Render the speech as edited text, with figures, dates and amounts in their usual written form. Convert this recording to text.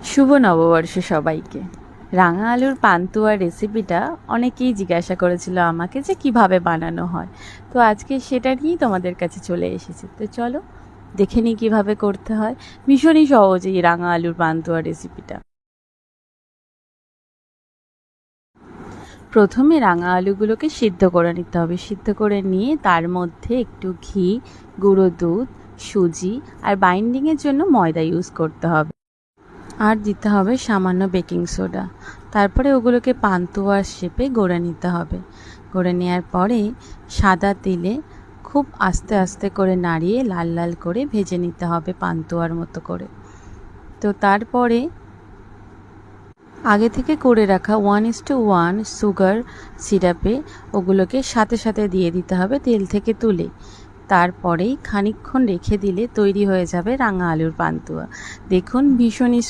শুভ নববর্ষ সবাইকে। রাঙা আলুর পান্তুয়া রেসিপিটা অনেকেই জিজ্ঞাসা করেছিল আমাকে যে কিভাবে বানানো হয়। তো আজকে সেটা নিয়েই তোমাদের কাছে চলে এসেছি। তো চলো দেখে নিই কীভাবে করতে হয়। ভীষণই সহজ এই রাঙা আলুর পান্তুয়া রেসিপিটা। প্রথমে রাঙা আলুগুলোকে সিদ্ধ করে নিতে হবে। সিদ্ধ করে নিয়ে তার মধ্যে একটু ঘি, গুঁড়ো দুধ, সুজি আর বাইন্ডিংয়ের জন্য ময়দা ইউজ করতে হবে। আর দিতে হবে সামান্য বেকিং সোডা। তারপরে ওগুলোকে পান্তুয়ার শেপে গড়ে নিতে হবে। গড়ে নেওয়ার পরে সাদা তেলে খুব আস্তে আস্তে করে নাড়িয়ে লাল লাল করে ভেজে নিতে হবে পান্তুয়ার মতো করে। তো তারপরে আগে থেকে করে রাখা 1:1 সুগার সিরাপে ওগুলোকে সাথে সাথে দিয়ে দিতে হবে তেল থেকে তুলে। তারপরেই খানিকক্ষণ রেখে দিলে তৈরি হয়ে যাবে রাঙা আলুর পান্তুয়া। দেখুন ভীষণই